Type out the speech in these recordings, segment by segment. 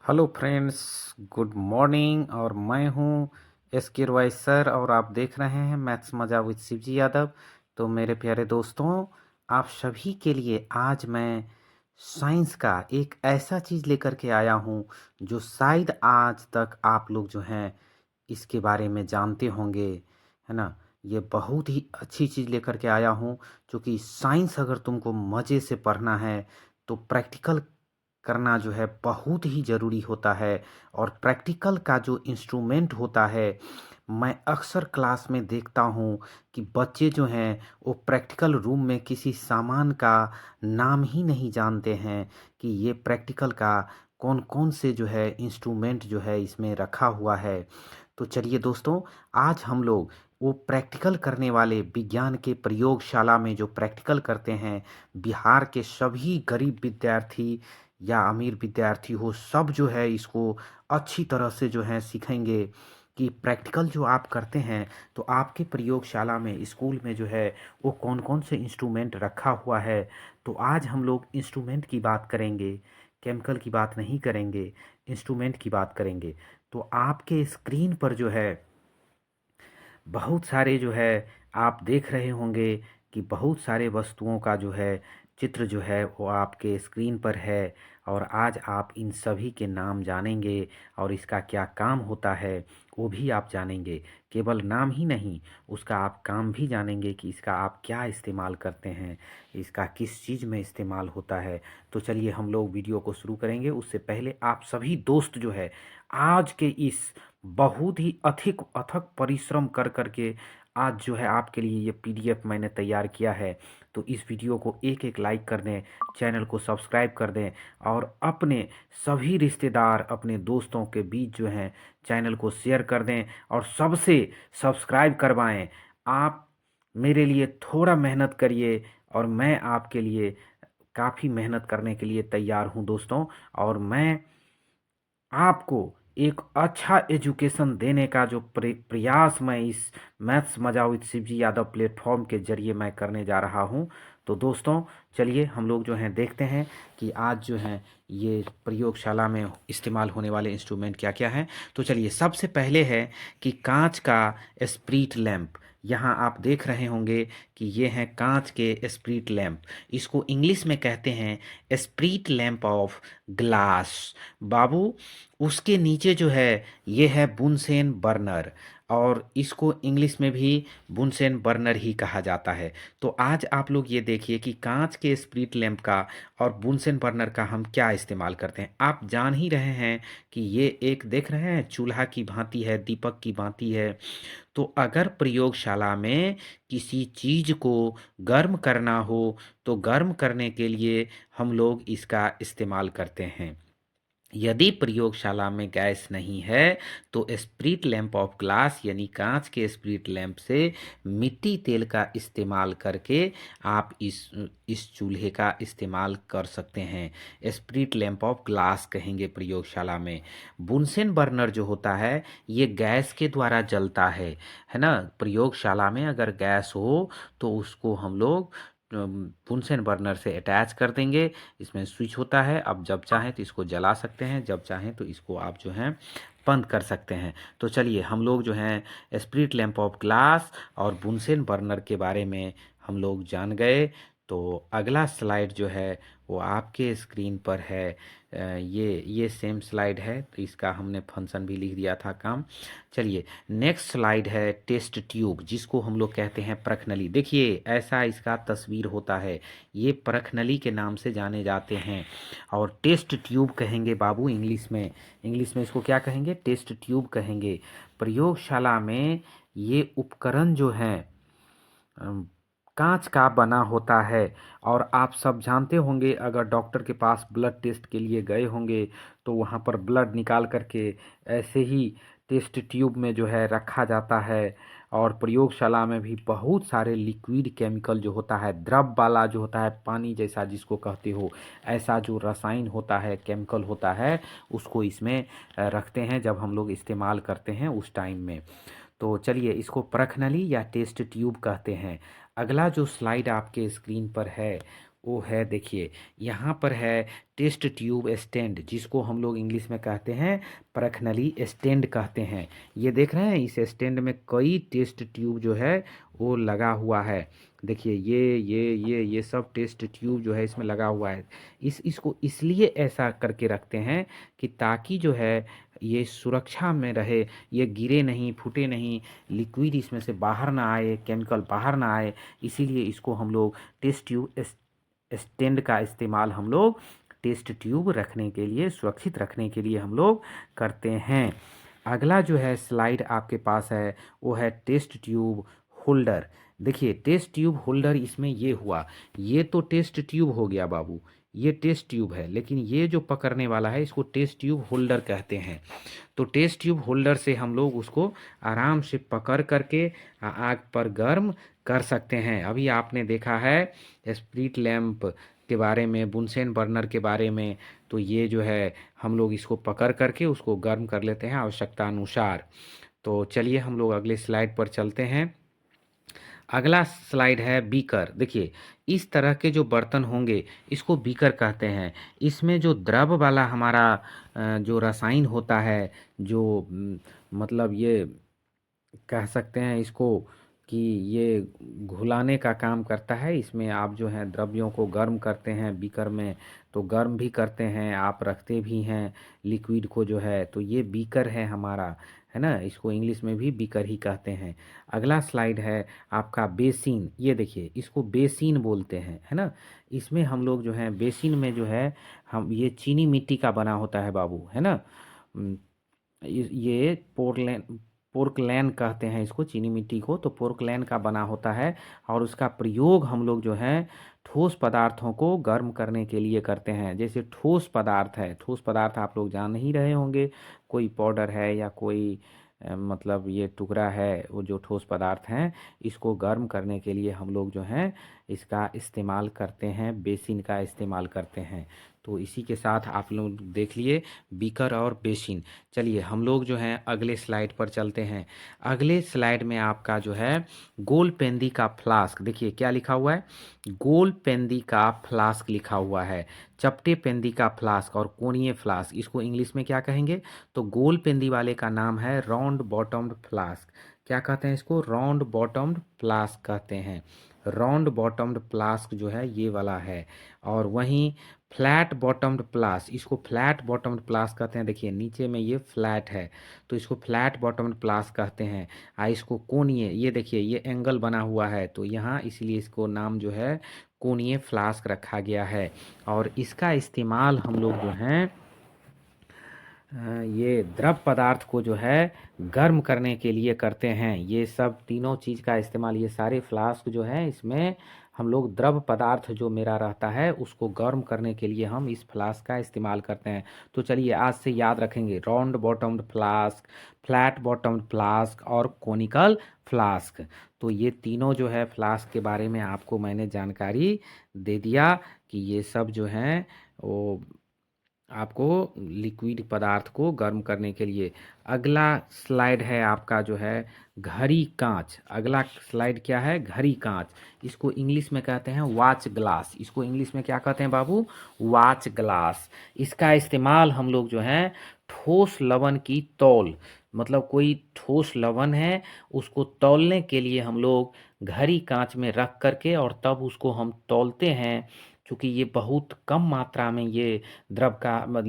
Hello friends, good morning. और मैं हूं एस के रॉय सर और आप देख रहे हैं मैथ्स मजा विद शिवजी यादव। तो मेरे प्यारे दोस्तों, आप सभी के लिए आज मैं साइंस का एक ऐसा चीज़ लेकर के आया हूं जो शायद आज तक आप लोग जो हैं इसके बारे में जानते होंगे, है ना। ये बहुत ही अच्छी चीज़ लेकर के आया हूं, क्योंकि साइंस अगर तुमको मज़े से पढ़ना है तो प्रैक्टिकल करना जो है बहुत ही ज़रूरी होता है। और प्रैक्टिकल का जो इंस्ट्रूमेंट होता है, मैं अक्सर क्लास में देखता हूँ कि बच्चे जो हैं वो प्रैक्टिकल रूम में किसी सामान का नाम ही नहीं जानते हैं कि ये प्रैक्टिकल का कौन कौन से जो है इंस्ट्रूमेंट जो है इसमें रखा हुआ है। तो चलिए दोस्तों, आज हम लोग वो प्रैक्टिकल करने वाले विज्ञान के प्रयोगशाला में जो प्रैक्टिकल करते हैं, बिहार के सभी गरीब विद्यार्थी या अमीर विद्यार्थी हो, सब जो है इसको अच्छी तरह से जो है सीखेंगे कि प्रैक्टिकल जो आप करते हैं तो आपके प्रयोगशाला में स्कूल में जो है वो कौन कौन से इंस्ट्रूमेंट रखा हुआ है। तो आज हम लोग इंस्ट्रूमेंट की बात करेंगे, केमिकल की बात नहीं करेंगे, इंस्ट्रूमेंट की बात करेंगे। तो आपके स्क्रीन पर जो है बहुत सारे जो है आप देख रहे होंगे कि बहुत सारे वस्तुओं का जो है चित्र जो है वो आपके स्क्रीन पर है। और आज आप इन सभी के नाम जानेंगे और इसका क्या काम होता है वो भी आप जानेंगे। केवल नाम ही नहीं, उसका आप काम भी जानेंगे कि इसका आप क्या इस्तेमाल करते हैं, इसका किस चीज़ में इस्तेमाल होता है। तो चलिए हम लोग वीडियो को शुरू करेंगे। उससे पहले आप सभी दोस्त जो है आज के इस बहुत ही अधिक अथक परिश्रम कर करके आज जो है आपके लिए ये पीडीएफ मैंने तैयार किया है। तो इस वीडियो को एक एक लाइक कर दें, चैनल को सब्सक्राइब कर दें और अपने सभी रिश्तेदार, अपने दोस्तों के बीच जो हैं चैनल को शेयर कर दें और सबसे सब्सक्राइब करवाएं। आप मेरे लिए थोड़ा मेहनत करिए और मैं आपके लिए काफ़ी मेहनत करने के लिए तैयार हूं दोस्तों। और मैं आपको एक अच्छा एजुकेशन देने का जो प्रयास मैं इस मैथ्स मजा विद शिवजी यादव प्लेटफॉर्म के जरिए मैं करने जा रहा हूं। तो दोस्तों चलिए हम लोग जो हैं देखते हैं कि आज जो है ये प्रयोगशाला में इस्तेमाल होने वाले इंस्ट्रूमेंट क्या क्या हैं। तो चलिए सबसे पहले है कि कांच का स्प्रिट लैंप। यहाँ आप देख रहे होंगे कि ये हैं कांच के स्प्रिट लैंप। इसको इंग्लिश में कहते हैं स्प्रिट लैंप ऑफ ग्लास। बाबू, उसके नीचे जो है ये है बुनसेन बर्नर, और इसको इंग्लिश में भी बुनसेन बर्नर ही कहा जाता है। तो आज आप लोग ये देखिए कि कांच के स्प्रिट लैंप का और बुनसेन बर्नर का हम क्या इस्तेमाल करते हैं। आप जान ही रहे हैं कि ये एक देख रहे हैं चूल्हा की भांति है, दीपक की भांति है। तो अगर प्रयोगशाला में किसी चीज़ को गर्म करना हो तो गर्म करने के लिए हम लोग इसका इस्तेमाल करते हैं। यदि प्रयोगशाला में गैस नहीं है तो स्प्रिट लैंप ऑफ ग्लास यानी कांच के स्प्रिट लैंप से मिट्टी तेल का इस्तेमाल करके आप इस चूल्हे का इस्तेमाल कर सकते हैं। स्प्रिट लैंप ऑफ ग्लास कहेंगे प्रयोगशाला में। बुनसेन बर्नर जो होता है ये गैस के द्वारा जलता है ना। प्रयोगशाला में अगर गैस हो तो उसको हम लोग बुनसेन बर्नर से अटैच कर देंगे। इसमें स्विच होता है, अब जब चाहें तो इसको जला सकते हैं, जब चाहें तो इसको आप जो हैं बंद कर सकते हैं। तो चलिए हम लोग जो हैं स्प्रिट लैंप ऑफ ग्लास और बुनसेन बर्नर के बारे में हम लोग जान गए। तो अगला स्लाइड जो है वो आपके स्क्रीन पर है। ये सेम स्लाइड है, तो इसका हमने फंक्शन भी लिख दिया था काम। चलिए नेक्स्ट स्लाइड है टेस्ट ट्यूब, जिसको हम लोग कहते हैं परखनली। देखिए ऐसा इसका तस्वीर होता है, ये परखनली के नाम से जाने जाते हैं। और टेस्ट ट्यूब कहेंगे बाबू इंग्लिश में इसको क्या कहेंगे, टेस्ट ट्यूब कहेंगे। प्रयोगशाला में ये उपकरण जो हैं कांच का बना होता है। और आप सब जानते होंगे, अगर डॉक्टर के पास ब्लड टेस्ट के लिए गए होंगे तो वहाँ पर ब्लड निकाल करके ऐसे ही टेस्ट ट्यूब में जो है रखा जाता है। और प्रयोगशाला में भी बहुत सारे लिक्विड केमिकल जो होता है, द्रव वाला जो होता है, पानी जैसा जिसको कहते हो, ऐसा जो रसायन होता है, केमिकल होता है, उसको इसमें रखते हैं जब हम लोग इस्तेमाल करते हैं उस टाइम में। तो चलिए इसको परखनली या टेस्ट ट्यूब कहते हैं। अगला जो स्लाइड आपके स्क्रीन पर है वो है, देखिए यहाँ पर है टेस्ट ट्यूब स्टैंड, जिसको हम लोग इंग्लिश में कहते हैं परखनली स्टैंड कहते हैं। ये देख रहे हैं, इस स्टैंड में कई टेस्ट ट्यूब जो है वो लगा हुआ है। देखिए ये सब टेस्ट ट्यूब जो है इसमें लगा हुआ है। इसको इसलिए ऐसा करके रखते हैं कि ताकि जो है ये सुरक्षा में रहे, ये गिरे नहीं, फूटे नहीं, लिक्विड इसमें से बाहर ना आए, केमिकल बाहर ना आए। इसीलिए इसको हम लोग टेस्ट ट्यूब स्टैंड का इस्तेमाल हम लोग टेस्ट ट्यूब रखने के लिए, सुरक्षित रखने के लिए हम लोग करते हैं। अगला जो है स्लाइड आपके पास है वो है टेस्ट ट्यूब होल्डर। देखिए टेस्ट ट्यूब होल्डर, इसमें ये हुआ, ये तो टेस्ट ट्यूब हो गया बाबू, ये टेस्ट ट्यूब है, लेकिन ये जो पकड़ने वाला है इसको टेस्ट ट्यूब होल्डर कहते हैं। तो टेस्ट ट्यूब होल्डर से हम लोग उसको आराम से पकड़ करके आग पर गर्म कर सकते हैं। अभी आपने देखा है स्प्लिट लैंप के बारे में, बुनसेन बर्नर के बारे में, तो ये जो है हम लोग इसको पकड़ करके उसको गर्म कर लेते हैं आवश्यकता अनुसार। तो चलिए हम लोग अगले स्लाइड पर चलते हैं। अगला स्लाइड है बीकर। देखिए इस तरह के जो बर्तन होंगे इसको बीकर कहते हैं। इसमें जो द्रव वाला हमारा जो रसायन होता है, जो मतलब ये कह सकते हैं इसको कि ये घुलाने का काम करता है। इसमें आप जो है द्रव्यों को गर्म करते हैं बीकर में, तो गर्म भी करते हैं, आप रखते भी हैं लिक्विड को जो है, तो ये बीकर है हमारा, है ना। इसको इंग्लिश में भी बीकर ही कहते हैं। अगला स्लाइड है आपका बेसिन। ये देखिए इसको बेसिन बोलते हैं, है ना। इसमें हम लोग जो है बेसिन में जो है हम, ये चीनी मिट्टी का बना होता है बाबू, है ना। ये पोर्कलैन कहते हैं इसको, चीनी मिट्टी को, तो पोर्कलैन का बना होता है। और उसका प्रयोग हम लोग जो है ठोस पदार्थों को गर्म करने के लिए करते हैं। जैसे ठोस पदार्थ है, ठोस पदार्थ आप लोग जान ही रहे होंगे, कोई पाउडर है या कोई मतलब ये टुकड़ा है, वो जो ठोस पदार्थ हैं, इसको गर्म करने के लिए हम लोग जो हैं इसका इस्तेमाल करते हैं, बेसिन का इस्तेमाल करते हैं। तो इसी के साथ आप लोग देख लिए बीकर और बेसिन। चलिए हम लोग जो हैं अगले स्लाइड पर चलते हैं। अगले स्लाइड में आपका जो है गोल पेंदी का फ्लास्क। देखिए क्या लिखा हुआ है, गोल पेंदी का फ्लास्क लिखा हुआ है। चपटे पेंदी का फ्लास्क और कोणीय फ्लास्क, इसको इंग्लिश में क्या कहेंगे, तो गोल पेंदी वाले का नाम है राउंड बॉटम्ड फ्लास्क। क्या कहते हैं इसको, राउंड बॉटम्ड फ्लास्क कहते हैं। राउंड बॉटम्ड फ्लास्क जो है ये वाला है। और वहीं फ्लैट बॉटम्ड प्लास, इसको फ्लैट बॉटम्ड प्लास कहते हैं। देखिए नीचे में ये फ्लैट है, तो इसको फ्लैट बॉटम्ड प्लास कहते हैं। इसको कोणीय, ये देखिए ये एंगल बना हुआ है, तो यहाँ इसलिए इसको नाम जो है कोणीय फ्लास्क रखा गया है। और इसका इस्तेमाल हम लोग जो हैं ये द्रव पदार्थ को जो है गर्म करने के लिए करते हैं। ये सब तीनों चीज़ का इस्तेमाल, ये सारे फ्लास्क जो है इसमें हम लोग द्रव पदार्थ जो मेरा रहता है उसको गर्म करने के लिए हम इस फ्लास्क का इस्तेमाल करते हैं। तो चलिए आज से याद रखेंगे, राउंड बॉटम्ड फ्लास्क, फ्लैट बॉटम्ड फ्लास्क और कोनिकल फ्लास्क। तो ये तीनों जो है फ्लास्क के बारे में आपको मैंने जानकारी दे दिया कि ये सब जो हैं वो आपको लिक्विड पदार्थ को गर्म करने के लिए। अगला स्लाइड है आपका जो है घड़ी कांच। अगला स्लाइड क्या है, घड़ी कांच। इसको इंग्लिश में कहते हैं वॉच ग्लास। इसको इंग्लिश में क्या कहते हैं बाबू, वॉच ग्लास। इसका इस्तेमाल हम लोग जो है ठोस लवण की तौल, मतलब कोई ठोस लवण है उसको तौलने के लिए हम लोग घड़ी कांच में रख करके और तब उसको हम तौलते हैं। क्योंकि ये बहुत कम मात्रा में ये द्रव का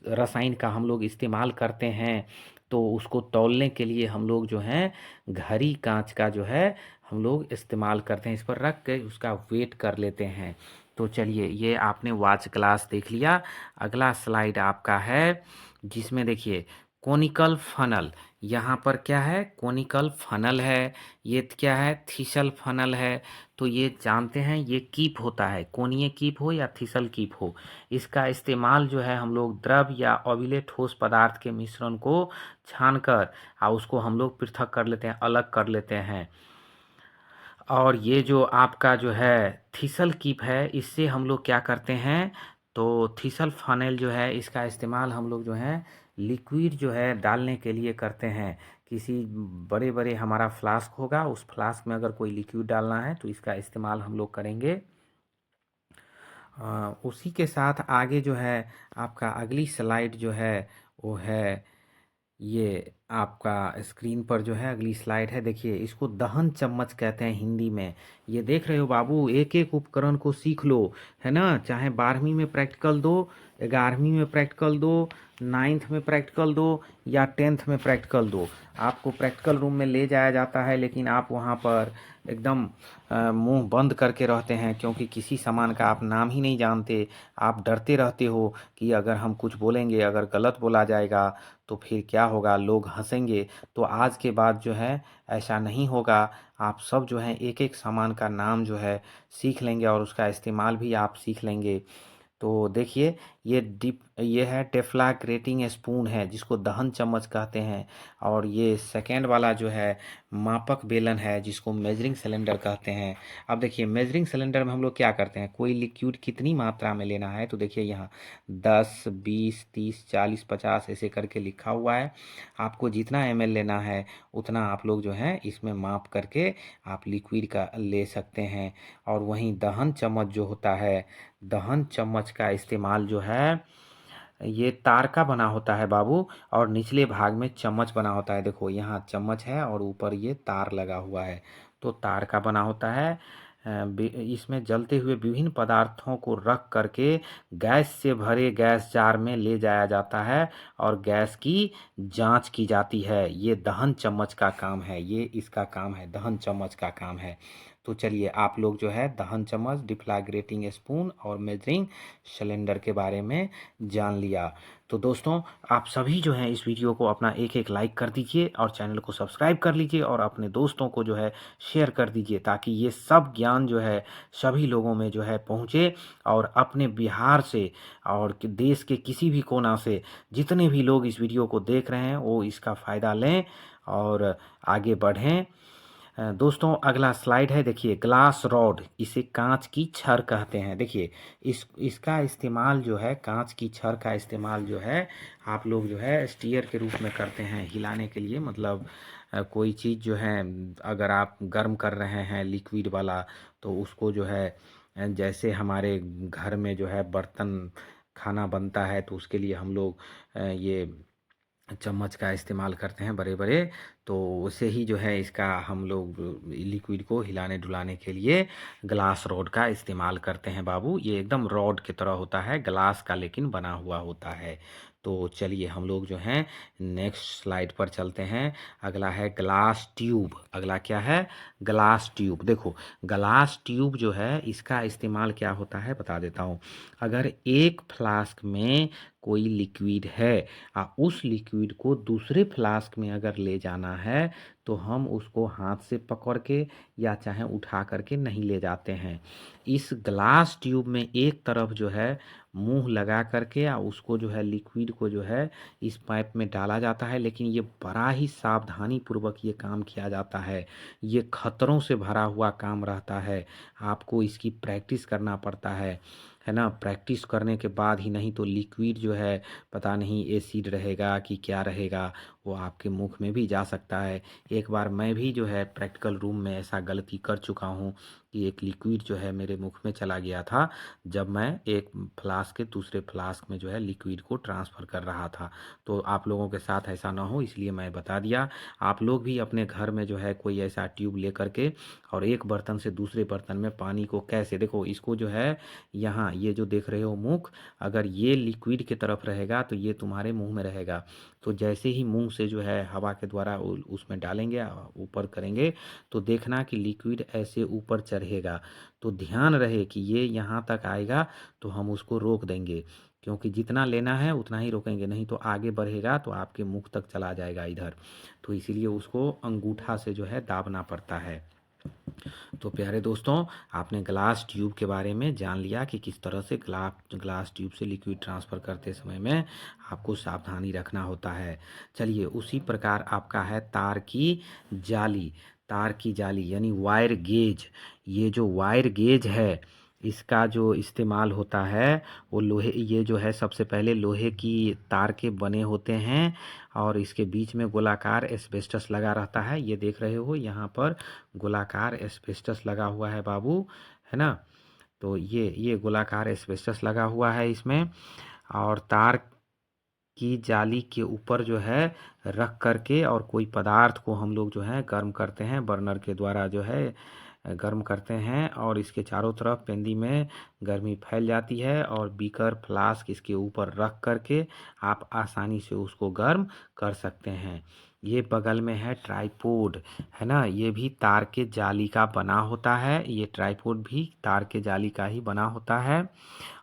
रसायन का हम लोग इस्तेमाल करते हैं, तो उसको तौलने के लिए हम लोग जो हैं घड़ी कांच का जो है हम लोग इस्तेमाल करते हैं। इस पर रख के उसका वेट कर लेते हैं। तो चलिए ये आपने वॉच ग्लास देख लिया। अगला स्लाइड आपका है जिसमें देखिए कोनिकल फनल। यहाँ पर क्या है, कोनिकल फनल है। ये क्या है, थिसल फनल है। तो ये जानते हैं ये कीप होता है, कोणीय कीप हो या थिसल कीप हो, इसका इस्तेमाल जो है हम लोग द्रव या अविले ठोस पदार्थ के मिश्रण को छानकर और उसको हम लोग पृथक कर लेते हैं, अलग कर लेते हैं। और ये जो आपका जो है थिसल कीप है, इससे हम लोग क्या करते हैं, तो थिसल फनेल जो है इसका इस्तेमाल हम लोग जो है लिक्विड जो है डालने के लिए करते हैं। किसी बड़े बड़े हमारा फ्लास्क होगा, उस फ्लास्क में अगर कोई लिक्विड डालना है तो इसका इस्तेमाल हम लोग करेंगे। उसी के साथ आगे जो है आपका अगली स्लाइड जो है वो है, ये आपका स्क्रीन पर जो है अगली स्लाइड है, देखिए इसको दहन चम्मच कहते हैं हिंदी में। ये देख रहे हो बाबू, एक एक उपकरण को सीख लो, है ना। चाहे 12वीं में प्रैक्टिकल दो, 11वीं में प्रैक्टिकल दो, 9th में प्रैक्टिकल दो या 10th में प्रैक्टिकल दो, आपको प्रैक्टिकल रूम में ले जाया जाता है, लेकिन आप वहाँ पर एकदम मुंह बंद करके रहते हैं, क्योंकि किसी सामान का आप नाम ही नहीं जानते। आप डरते रहते हो कि अगर हम कुछ बोलेंगे, अगर गलत बोला जाएगा तो फिर क्या होगा, लोग हंसेंगे। तो आज के बाद जो है ऐसा नहीं होगा। आप सब जो है एक एक सामान का नाम जो है सीख लेंगे और उसका इस्तेमाल भी आप सीख लेंगे। तो देखिए, ये है टेफ्ला ग्रेटिंग स्पून है, जिसको दहन चम्मच कहते हैं। और ये सेकेंड वाला जो है मापक बेलन है, जिसको मेजरिंग सिलेंडर कहते हैं। अब देखिए, मेजरिंग सिलेंडर में हम लोग क्या करते हैं, कोई लिक्विड कितनी मात्रा में लेना है, तो देखिए यहाँ 10, 20, 30, 40, 50 ऐसे करके लिखा हुआ है। आपको जितना ml लेना है उतना आप लोग जो है इसमें माप करके आप लिक्विड का ले सकते हैं। और वहीं दहन चम्मच जो होता है, दहन चम्मच का इस्तेमाल जो है, ये तार का बना होता है बाबू, और निचले भाग में चम्मच बना होता है। देखो यहाँ चम्मच है और ऊपर ये तार लगा हुआ है, तो तार का बना होता है। इसमें जलते हुए विभिन्न पदार्थों को रख करके गैस से भरे गैस जार में ले जाया जाता है और गैस की जांच की जाती है। ये दहन चम्मच का काम है, ये इसका काम है, दहन चम्मच का काम है। तो चलिए, आप लोग जो है दहन चम्मच, डिफ्लैग्रेटिंग स्पून और मेजरिंग सिलेंडर के बारे में जान लिया। तो दोस्तों, आप सभी जो हैं इस वीडियो को अपना एक एक लाइक कर दीजिए और चैनल को सब्सक्राइब कर लीजिए और अपने दोस्तों को जो है शेयर कर दीजिए, ताकि ये सब ज्ञान जो है सभी लोगों में जो है पहुँचे और अपने बिहार से और देश के किसी भी कोना से जितने भी लोग इस वीडियो को देख रहे हैं वो इसका फ़ायदा लें और आगे बढ़ें। दोस्तों, अगला स्लाइड है, देखिए ग्लास रॉड, इसे कांच की छड़ कहते हैं। देखिए इसका इस्तेमाल जो है, कांच की छड़ का इस्तेमाल जो है आप लोग जो है स्टीयर के रूप में करते हैं, हिलाने के लिए। मतलब कोई चीज़ जो है अगर आप गर्म कर रहे हैं लिक्विड वाला, तो उसको जो है जैसे हमारे घर में जो है बर्तन खाना बनता है, तो उसके लिए हम लोग ये चम्मच का इस्तेमाल करते हैं बड़े बड़े। तो उसे ही जो है इसका हम लोग लिक्विड को हिलाने डुलाने के लिए ग्लास रॉड का इस्तेमाल करते हैं बाबू। ये एकदम रॉड की तरह होता है, ग्लास का लेकिन बना हुआ होता है। तो चलिए हम लोग जो हैं नेक्स्ट स्लाइड पर चलते हैं। अगला है ग्लास ट्यूब। अगला क्या है, ग्लास ट्यूब। देखो ग्लास ट्यूब जो है इसका इस्तेमाल क्या होता है बता देता हूँ। अगर एक फ्लास्क में कोई लिक्विड है उस लिक्विड को दूसरे फ्लास्क में अगर ले जाना है, तो हम उसको हाथ से पकड़ के या चाहे उठा करके नहीं ले जाते हैं। इस ग्लास ट्यूब में एक तरफ जो है मुंह लगा करके या उसको जो है लिक्विड को जो है इस पाइप में डाला जाता है, लेकिन ये बड़ा ही सावधानी पूर्वक ये काम किया जाता है। ये खतरों से भरा हुआ काम रहता है, आपको इसकी प्रैक्टिस करना पड़ता है ना। प्रैक्टिस करने के बाद ही, नहीं तो लिक्विड जो है पता नहीं एसिड रहेगा कि क्या रहेगा, वो आपके मुख में भी जा सकता है। एक बार मैं भी जो है प्रैक्टिकल रूम में ऐसा गलती कर चुका हूँ कि एक लिक्विड जो है मेरे मुख में चला गया था, जब मैं एक फ्लास्क के दूसरे फ्लास्क में जो है लिक्विड को ट्रांसफ़र कर रहा था। तो आप लोगों के साथ ऐसा ना हो इसलिए मैं बता दिया। आप लोग भी अपने घर में जो है कोई ऐसा ट्यूब ले करके और एक बर्तन से दूसरे बर्तन में पानी को कैसे, देखो इसको जो है यहाँ ये जो देख रहे हो मुख, अगर ये लिक्विड की तरफ रहेगा तो ये तुम्हारे मुंह में रहेगा। तो जैसे ही मुंह से जो है हवा के द्वारा उसमें डालेंगे, ऊपर करेंगे, तो देखना कि लिक्विड ऐसे ऊपर चढ़ेगा। तो ध्यान रहे कि ये यहाँ तक आएगा तो हम उसको रोक देंगे, क्योंकि जितना लेना है उतना ही रोकेंगे, नहीं तो आगे बढ़ेगा तो आपके मुख तक चला जाएगा इधर। तो इसीलिए उसको अंगूठा से जो है दाबना पड़ता है। तो प्यारे दोस्तों, आपने ग्लास ट्यूब के बारे में जान लिया कि किस तरह से ग्लास ट्यूब से लिक्विड ट्रांसफ़र करते समय में आपको सावधानी रखना होता है। चलिए, उसी प्रकार आपका है तार की जाली। तार की जाली यानी वायर गेज। ये जो वायर गेज है इसका जो इस्तेमाल होता है वो लोहे, ये जो है सबसे पहले लोहे की तार के बने होते हैं और इसके बीच में गोलाकार एस्बेस्टस लगा रहता है। ये देख रहे हो यहाँ पर गोलाकार एस्बेस्टस लगा हुआ है बाबू, है ना। तो ये गोलाकार एस्बेस्टस लगा हुआ है इसमें, और तार की जाली के ऊपर जो है रख करके और कोई पदार्थ को हम लोग जो है गर्म करते हैं, बर्नर के द्वारा जो है गर्म करते हैं, और इसके चारों तरफ पेंदी में गर्मी फैल जाती है, और बीकर फ्लास्क इसके ऊपर रख करके आप आसानी से उसको गर्म कर सकते हैं। ये बगल में है ट्राइपॉड, है ना, ये भी तार के जाली का बना होता है, ये ट्राइपॉड भी तार के जाली का ही बना होता है,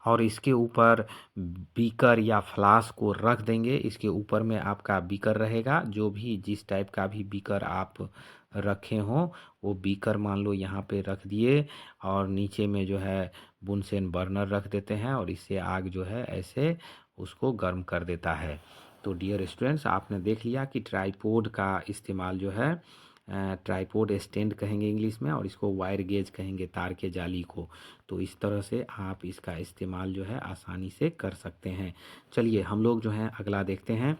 और इसके ऊपर बीकर या फ्लास्क को रख देंगे। इसके ऊपर में आपका बीकर रहेगा, जो भी जिस टाइप का भी बीकर आप रखे हों वो बीकर मान लो यहाँ पे रख दिए, और नीचे में जो है बुनसेन बर्नर रख देते हैं, और इससे आग जो है ऐसे उसको गर्म कर देता है। तो डियर स्टूडेंट्स, आपने देख लिया कि ट्राइपॉड का इस्तेमाल जो है, ट्राइपॉड स्टैंड कहेंगे इंग्लिश में, और इसको वायर गेज कहेंगे तार के जाली को। तो इस तरह से आप इसका इस्तेमाल जो है आसानी से कर सकते हैं। चलिए हम लोग जो है अगला देखते हैं।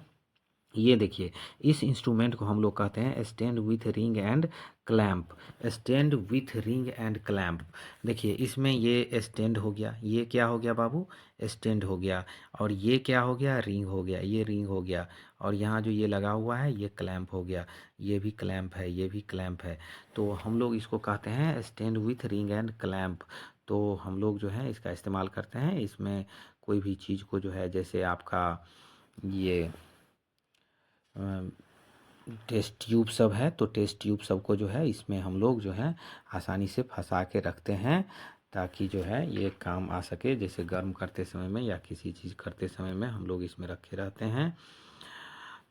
ये देखिए, इस इंस्ट्रूमेंट को हम लोग कहते हैं stand with ring and clamp. Stand with ring and clamp, देखिए इसमें ये स्टैंड हो गया, ये क्या हो गया बाबू, स्टैंड हो गया, और ये क्या हो गया, रिंग हो गया, ये रिंग हो गया, और यहाँ जो ये लगा हुआ है ये क्लैंप हो गया, ये भी क्लैंप है, ये भी क्लैंप है। तो हम लोग इसको कहते हैं stand with ring and clamp. तो हम लोग जो है इसका इस्तेमाल करते हैं, इसमें कोई भी चीज़ को जो है, जैसे आपका ये टेस्ट ट्यूब सब है, तो टेस्ट ट्यूब सब को जो है इसमें हम लोग जो है आसानी से फंसा के रखते हैं, ताकि जो है ये काम आ सके, जैसे गर्म करते समय में या किसी चीज़ करते समय में हम लोग इसमें रखे रहते हैं।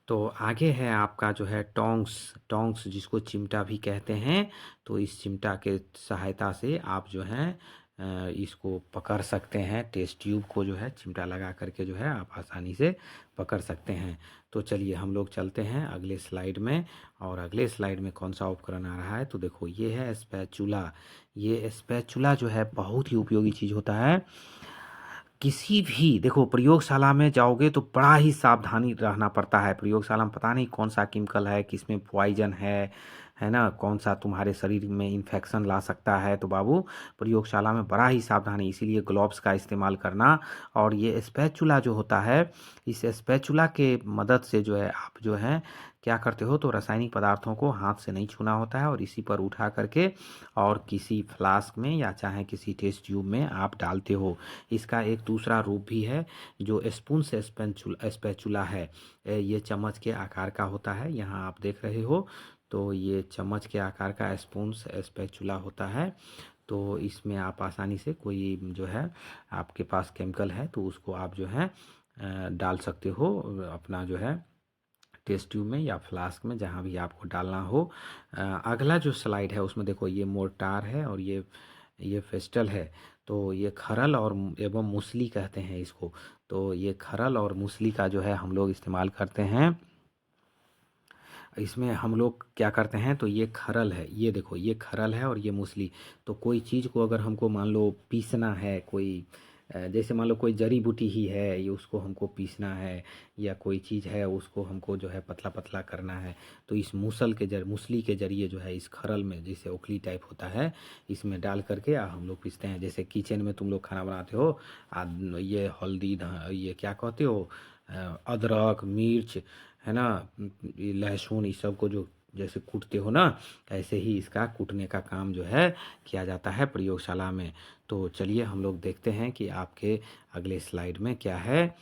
तो आगे है आपका जो है टोंग्स, टोंग्स जिसको चिमटा भी कहते हैं। तो इस चिमटा के सहायता से आप जो है इसको पकड़ सकते हैं, टेस्ट ट्यूब को जो है चिमटा लगा करके जो है आप आसानी से पकड़ सकते हैं। तो चलिए हम लोग चलते हैं अगले स्लाइड में, और अगले स्लाइड में कौन सा उपकरण आ रहा है, तो देखो ये है स्पैचुला। ये स्पैचुला जो है बहुत ही उपयोगी चीज़ होता है। किसी भी, देखो प्रयोगशाला में जाओगे तो बड़ा ही सावधानी रहना पड़ता है। प्रयोगशाला में पता नहीं कौन सा केमिकल है, किसमें पॉइजन है ना, कौन सा तुम्हारे शरीर में इन्फेक्शन ला सकता है। तो बाबू प्रयोगशाला में बड़ा ही सावधानी, इसीलिए ग्लव्स का इस्तेमाल करना। और ये स्पैचुला जो होता है, इस स्पैचुला के मदद से जो है आप जो है क्या करते हो, तो रासायनिक पदार्थों को हाथ से नहीं छूना होता है, और इसी पर उठा करके और किसी फ्लास्क में या चाहे किसी टेस्ट ट्यूब में आप डालते हो। इसका एक दूसरा रूप भी है जो स्पून से स्पैचुला है। ये चम्मच के आकार का होता है, यहाँ आप देख रहे हो। तो ये चम्मच के आकार का स्पून स्पैचुला होता है। तो इसमें आप आसानी से कोई जो है आपके पास केमिकल है तो उसको आप जो है डाल सकते हो अपना जो है टेस्ट ट्यूब में या फ्लास्क में, जहाँ भी आपको डालना हो। अगला जो स्लाइड है उसमें देखो ये मोर्टार है और ये फेस्टल है। तो ये खरल और एवं मूसली कहते हैं इसको। तो ये खरल और मूसली का जो है हम लोग इस्तेमाल करते हैं। इसमें हम लोग क्या करते हैं, तो ये खरल है, ये देखो ये खरल है और ये मूसली। तो कोई चीज़ को अगर हमको मान लो पीसना है, कोई जैसे मान लो कोई जड़ी बूटी ही है, ये उसको हमको पीसना है, या कोई चीज़ है उसको हमको जो है पतला पतला करना है, तो इस मूसली के जरिए जो है इस खरल में, जैसे ओखली टाइप होता है, इसमें डाल करके हम लोग पीसते हैं। जैसे किचन में तुम लोग खाना बनाते हो, ये हल्दी ये क्या कहते हो, अदरक मिर्च, है ना, लहसुन, इस सब को जो जैसे कूटते हो ना, ऐसे ही इसका कूटने का काम जो है किया जाता है प्रयोगशाला में। तो चलिए हम लोग देखते हैं कि आपके अगले स्लाइड में क्या है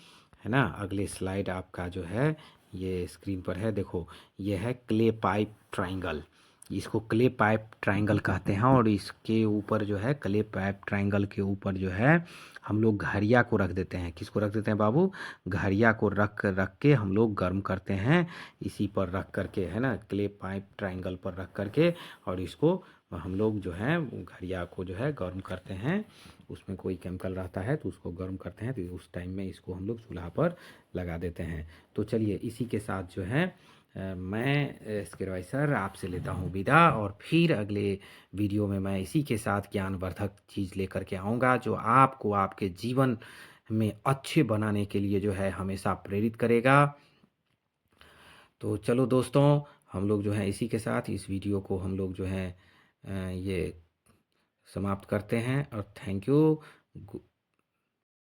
ना। अगले स्लाइड आपका जो है ये स्क्रीन पर है, देखो ये है क्ले पाइप ट्रायंगल। इसको क्ले पाइप ट्रायंगल कहते हैं, और इसके ऊपर जो है क्ले पाइप ट्रायंगल के ऊपर जो है हम लोग घड़िया को रख देते हैं। किसको रख देते हैं बाबू, घड़िया को रख के हम लोग गर्म करते हैं, इसी पर रख करके, है ना, क्ले पाइप ट्रायंगल पर रख करके, और इसको हम लोग जो है घड़िया को जो है गर्म करते हैं। उसमें कोई केमिकल रहता है तो उसको गर्म करते हैं, तो उस टाइम में इसको हम लोग चूल्हा पर लगा देते हैं। तो चलिए इसी के साथ जो है मैं स्किरवाई सर आपसे लेता हूँ विदा, और फिर अगले वीडियो में मैं इसी के साथ ज्ञानवर्धक चीज़ लेकर के आऊँगा, जो आपको आपके जीवन में अच्छे बनाने के लिए जो है हमेशा प्रेरित करेगा। तो चलो दोस्तों, हम लोग जो है इसी के साथ इस वीडियो को हम लोग जो है ये समाप्त करते हैं और थैंक यू।